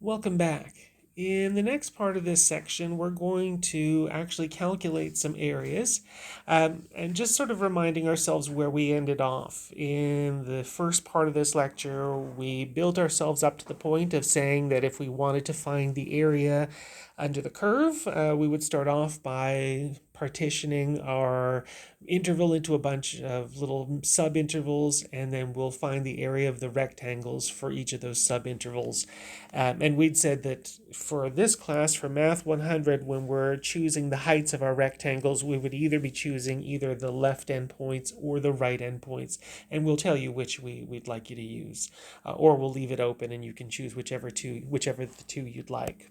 Welcome back. In the next part of this section, we're going to actually calculate some areas and just sort of reminding ourselves where we ended off. In the first part of this lecture, we built ourselves up to the point of saying that if we wanted to find the area under the curve, we would start off by partitioning our interval into a bunch of little sub-intervals, and then we'll find the area of the rectangles for each of those sub-intervals. And we'd said that for this class, for Math 100, when we're choosing the heights of our rectangles, we would either be choosing either the left endpoints or the right endpoints, and we'll tell you which we'd like you to use. Or we'll leave it open and you can choose whichever the two you'd like.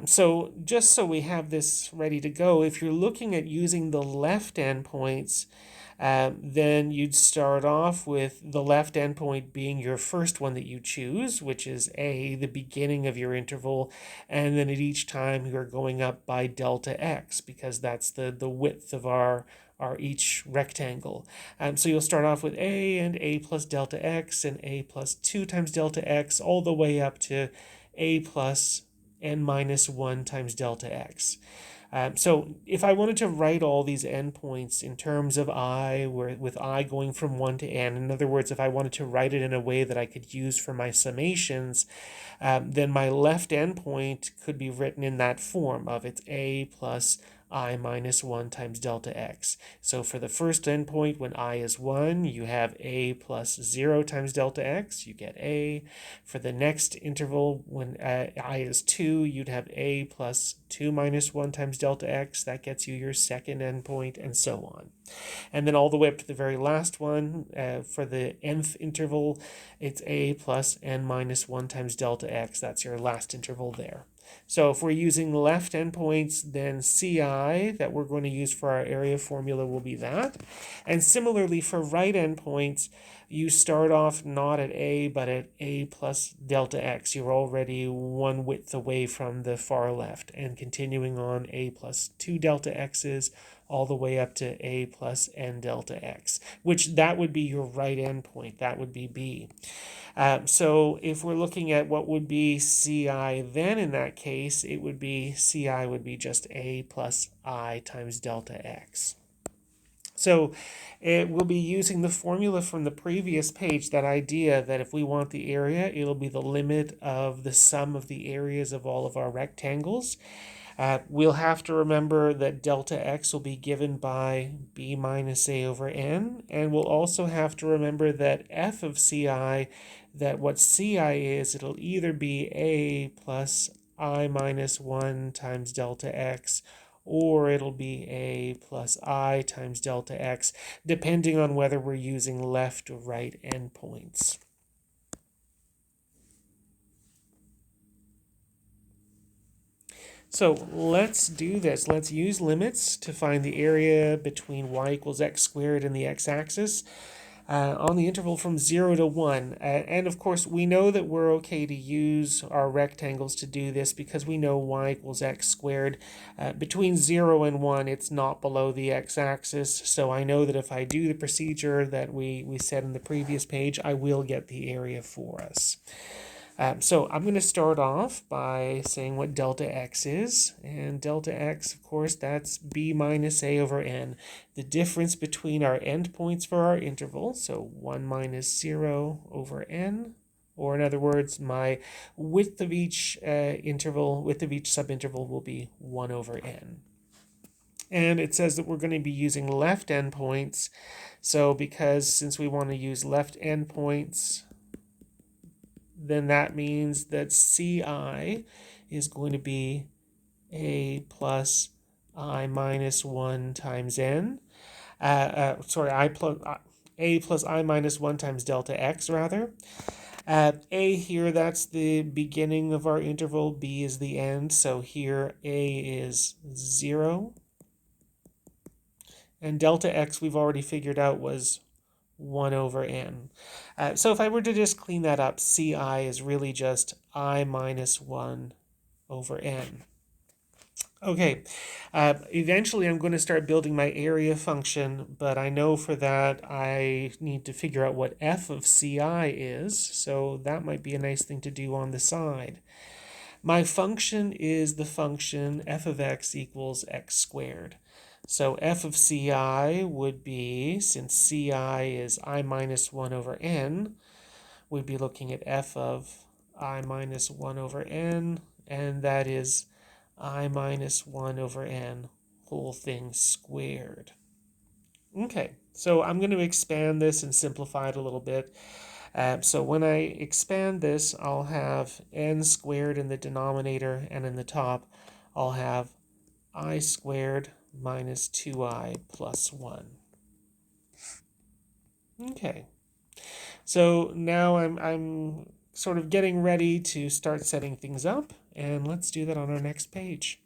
So just so we have this ready to go, if you're looking at using the left endpoints, then you'd start off with the left endpoint being your first one that you choose, which is A, the beginning of your interval, and then at each time you're going up by delta x, because that's the width of our each rectangle. So you'll start off with A and A plus delta x and A plus 2 times delta x, all the way up to A plus n minus 1 times delta x. So if I wanted to write all these endpoints in terms of I, with I going from 1 to n, in other words, if I wanted to write it in a way that I could use for my summations, then my left endpoint could be written in that form of it's A plus I minus 1 times delta x. So for the first endpoint, when I is 1, you have A plus 0 times delta x, you get A. For the next interval, when I is 2, you'd have A plus 2 minus 1 times delta x, that gets you your second endpoint, and so on. And then all the way up to the very last one, for the nth interval, it's A plus n minus 1 times delta x, that's your last interval there. So if we're using left endpoints, then CI that we're going to use for our area formula will be that. And similarly for right endpoints, you start off not at A, but at A plus delta x. You're already one width away from the far left, and continuing on A plus 2 delta x's all the way up to A plus n delta x, which that would be your right endpoint. That would be B. So if we're looking at what would be CI, then in that case, it would be CI would be just A plus I times delta x. So it will be using the formula from the previous page, that idea that if we want the area, it'll be the limit of the sum of the areas of all of our rectangles. We'll have to remember that delta x will be given by b minus a over n, and we'll also have to remember that f of ci, that what ci is, it'll either be a plus I minus 1 times delta x, or it'll be a plus I times delta x, depending on whether we're using left or right endpoints. So let's do this. Let's use limits to find the area between y equals x squared and the x-axis on the interval from 0 to 1. And of course, we know that we're okay to use our rectangles to do this because we know y equals x squared. Between 0 and 1, it's not below the x-axis. So I know that if I do the procedure that we said in the previous page, I will get the area for us. So I'm going to start off by saying what delta x is, and delta x, of course, that's b minus a over n, the difference between our endpoints for our interval, so 1 minus 0 over n, or in other words, my width of each width of each subinterval will be 1 over n. And it says that we're going to be using left endpoints, so since we want to use left endpoints, then that means that CI is going to be A plus I minus 1 times N. A plus I minus 1 times delta X, rather. A here, that's the beginning of our interval. B is the end. So here A is 0. And delta X we've already figured out was 1 over n. So if I were to just clean that up, CI is really just I minus 1 over n. Okay, eventually I'm going to start building my area function, but I know for that I need to figure out what f of ci is, so that might be a nice thing to do on the side. My function is the function f of x equals x squared. So f of ci would be, since ci is I minus 1 over n, we'd be looking at f of I minus 1 over n, and that is I minus 1 over n whole thing squared. Okay, so I'm going to expand this and simplify it a little bit. So when I expand this, I'll have n squared in the denominator, and in the top, I'll have I squared minus 2i plus 1. Okay, so now I'm sort of getting ready to start setting things up, and let's do that on our next page.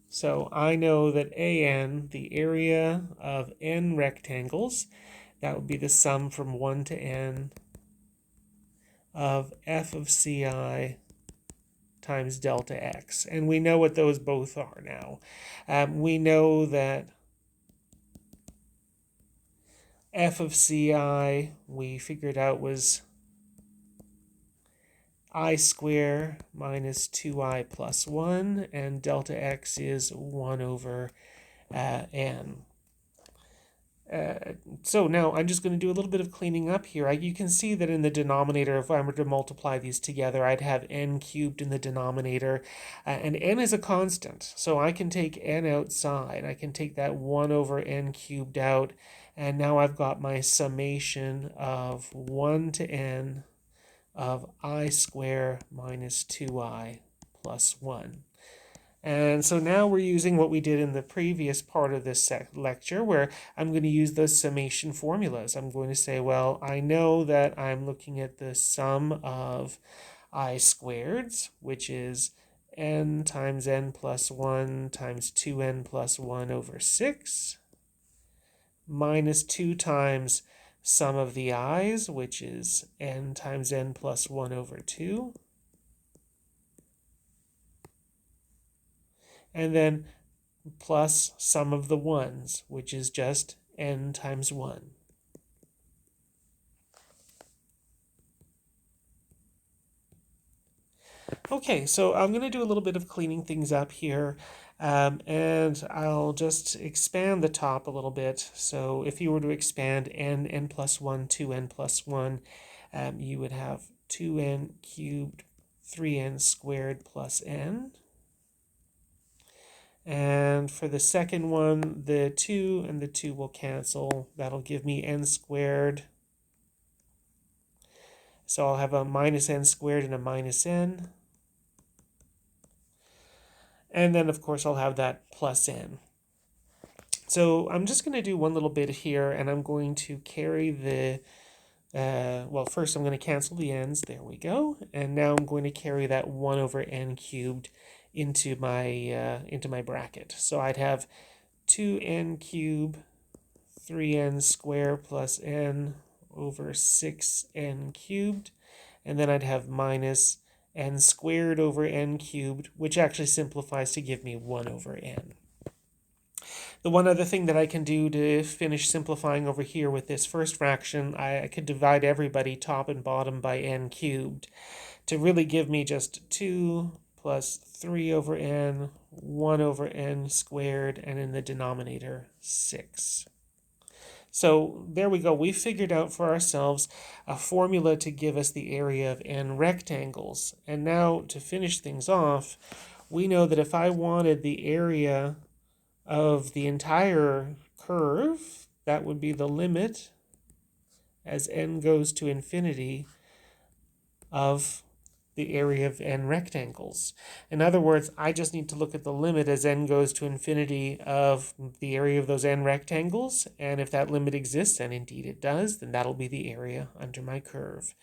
So I know that AN, the area of n rectangles, that would be the sum from 1 to n of f of ci times delta x. And we know what those both are now. We know that f of ci, we figured out, was I square minus 2i plus 1, and delta x is 1 over n. So now I'm just going to do a little bit of cleaning up here. You can see that in the denominator, if I were to multiply these together, I'd have n cubed in the denominator, and n is a constant, so I can take n outside. I can take that 1 over n cubed out, and now I've got my summation of 1 to n of I square minus 2i plus 1. And so now we're using what we did in the previous part of this lecture, where I'm going to use those summation formulas. I'm going to say, well, I know that I'm looking at the sum of I squareds, which is n times n plus 1 times 2n plus 1 over 6, minus 2 times sum of the i's, which is n times n plus 1 over 2, and then plus sum of the ones, which is just n times 1. Okay, so I'm going to do a little bit of cleaning things up here, and I'll just expand the top a little bit. So if you were to expand n plus 1, 2n plus 1, you would have 2n cubed 3n squared plus n. And for the second one, the 2 and the 2 will cancel. That'll give me n squared. So I'll have a minus n squared and a minus n. And then, of course, I'll have that plus n. So I'm just going to do one little bit here, and I'm going to carry the, well, first I'm going to cancel the n's. There we go. And now I'm going to carry that 1 over n cubed into my bracket. So I'd have 2n cubed 3n squared plus n over 6n cubed, and then I'd have minus n squared over n cubed, which actually simplifies to give me 1 over n. The one other thing that I can do to finish simplifying over here with this first fraction, I could divide everybody top and bottom by n cubed to really give me just 2 plus 3 over n, 1 over n squared, and in the denominator 6. So there we go. We figured out for ourselves a formula to give us the area of n rectangles. And now to finish things off, we know that if I wanted the area of the entire curve, that would be the limit as n goes to infinity of the area of n rectangles. In other words, I just need to look at the limit as n goes to infinity of the area of those n rectangles, and if that limit exists, and indeed it does, then that'll be the area under my curve.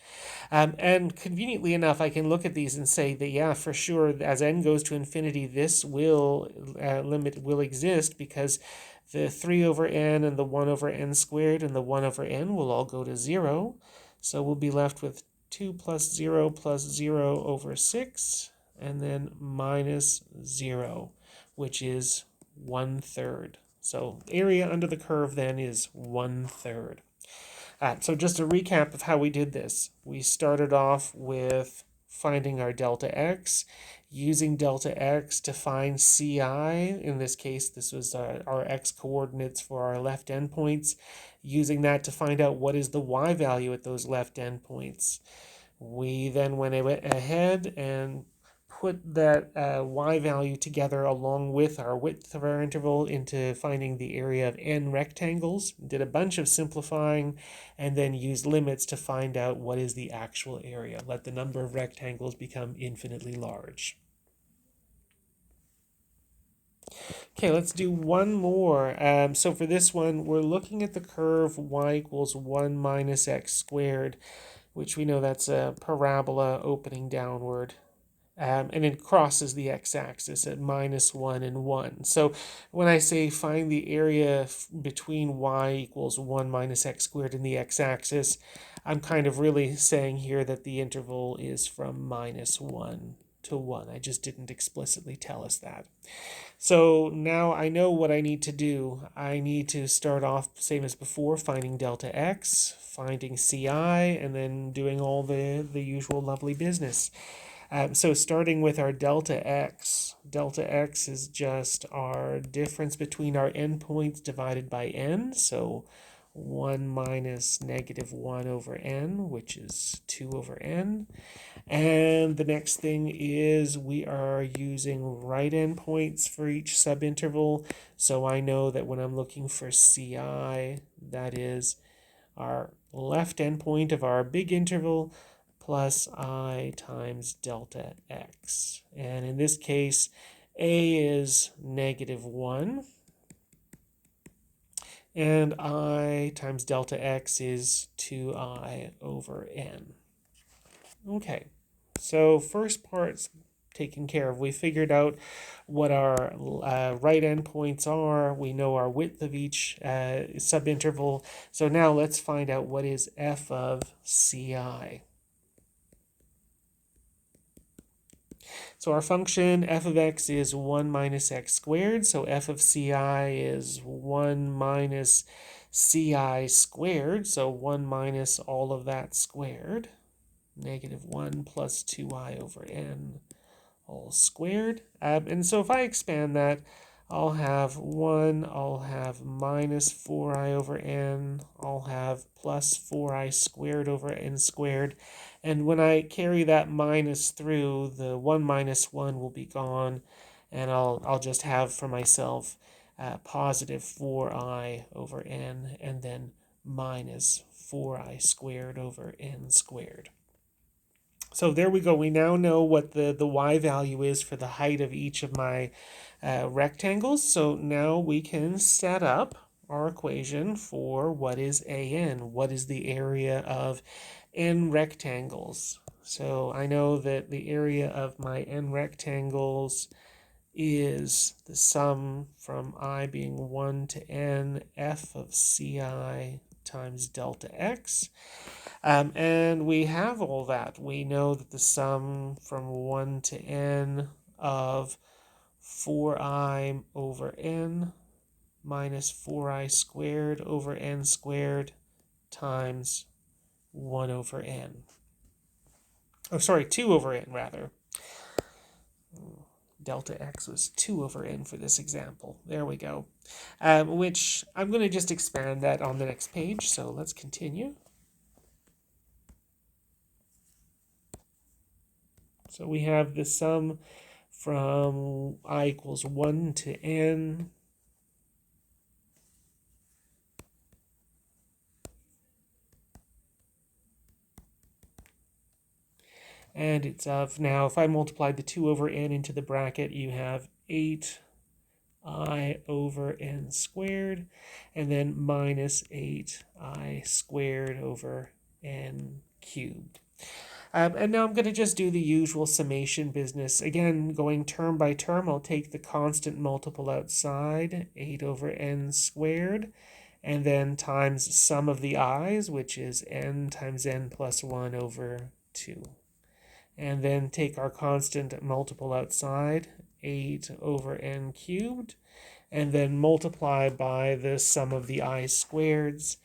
And conveniently enough, I can look at these and say that, yeah, for sure, as n goes to infinity, this limit will exist, because the 3 over n and the 1 over n squared and the 1 over n will all go to 0. So we'll be left with 2 plus 0 over 6, and then minus 0, which is 1/3. So area under the curve then is 1/3. So just a recap of how we did this. We started off with finding our delta x, using delta x to find ci. In this case, this was our x coordinates for our left endpoints, using that to find out what is the y value at those left endpoints. We then went ahead and put that y value together along with our width of our interval into finding the area of n rectangles, did a bunch of simplifying, and then used limits to find out what is the actual area. Let the number of rectangles become infinitely large. Okay, let's do one more. So for this one, we're looking at the curve y equals 1 minus x squared, which we know that's a parabola opening downward. And it crosses the x-axis at -1 and 1. So when I say find the area between y equals 1 minus x squared and the x-axis, I'm kind of really saying here that the interval is from -1 to 1. I just didn't explicitly tell us that. So now I know what I need to do. I need to start off, same as before, finding delta x, finding ci, and then doing all the usual lovely business. So starting with our delta x is just our difference between our endpoints divided by n, so 1 minus -1 over n, which is 2 over n. And the next thing is we are using right endpoints for each subinterval, so I know that when I'm looking for ci, that is our left endpoint of our big interval, plus I times delta x. And in this case, a is -1, and I times delta x is 2I over n. Okay, so first part's taken care of. We figured out what our right endpoints are. We know our width of each subinterval. So now let's find out what is f of ci. So our function f of x is 1 minus x squared. So f of ci is 1 minus ci squared. So 1 minus all of that squared. -1 plus 2I over n all squared. And so if I expand that, I'll have 1, I'll have minus 4I over n, I'll have plus 4I squared over n squared. And when I carry that minus through, the 1 minus 1 will be gone, and I'll just have for myself positive 4I over n, and then minus 4I squared over n squared. So there we go. We now know what the y value is for the height of each of my rectangles. So now we can set up our equation for what is an, what is the area of n rectangles. So I know that the area of my n rectangles is the sum from I being 1 to n f of ci times delta x. And we have all that. We know that the sum from 1 to n of 4I over n minus 4I squared over n squared times 1 over n. Oh, sorry, 2 over n, rather. Delta x was 2 over n for this example. There we go. Which I'm going to just expand that on the next page, so let's continue. So we have the sum from I equals 1 to n and it's of, now if I multiplied the 2 over n into the bracket, you have 8I over n squared, and then minus 8I squared over n cubed. And now I'm going to just do the usual summation business. Again, going term by term, I'll take the constant multiple outside, 8 over n squared, and then times sum of the i's, which is n times n plus 1 over 2. and then take our constant multiple outside, 8 over n cubed, and then multiply by the sum of the I squareds,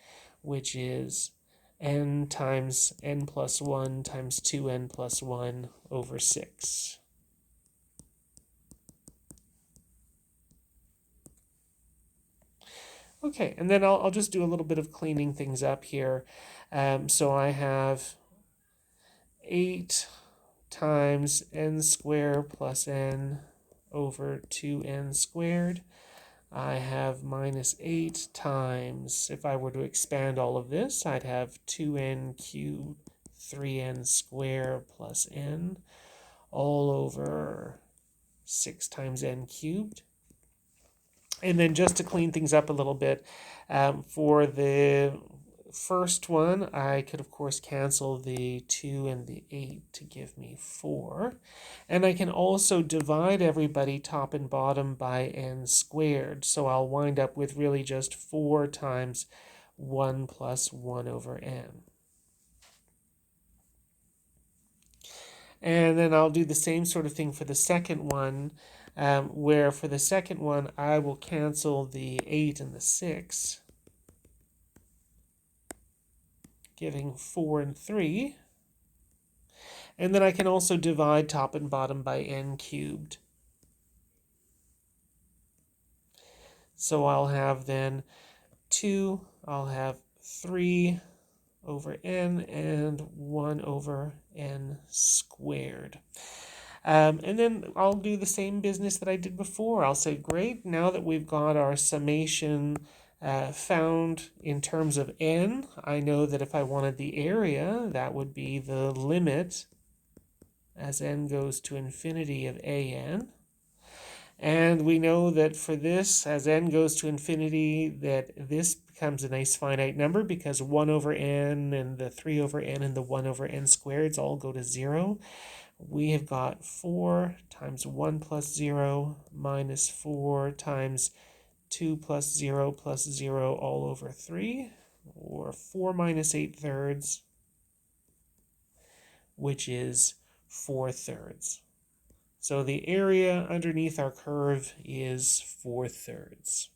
which is n times n plus 1 times 2n plus 1 over 6. Okay, and then I'll just do a little bit of cleaning things up here. So I have 8 times n squared plus n over 2n squared. I have minus 8 times, if I were to expand all of this, I'd have 2n cubed 3n squared plus n all over 6 times n cubed. And then just to clean things up a little bit, for the first one, I could, of course, cancel the 2 and the 8 to give me 4. And I can also divide everybody top and bottom by n squared. So I'll wind up with really just 4 times 1 plus 1 over n. And then I'll do the same sort of thing for the second one, where for the second one, I will cancel the 8 and the 6, giving 4 and 3. And then I can also divide top and bottom by n cubed. So I'll have then 2, I'll have 3 over n and 1 over n squared. And then I'll do the same business that I did before. I'll say, great, now that we've got our summation found in terms of n, I know that if I wanted the area, that would be the limit as n goes to infinity of an. And we know that for this, as n goes to infinity, that this becomes a nice finite number because 1 over n and the 3 over n and the 1 over n squareds all go to 0. We have got 4 times 1 plus 0 minus 4 times 2 plus 0 plus 0 all over 3, or 4 minus 8 thirds, which is 4 thirds. So the area underneath our curve is 4 thirds.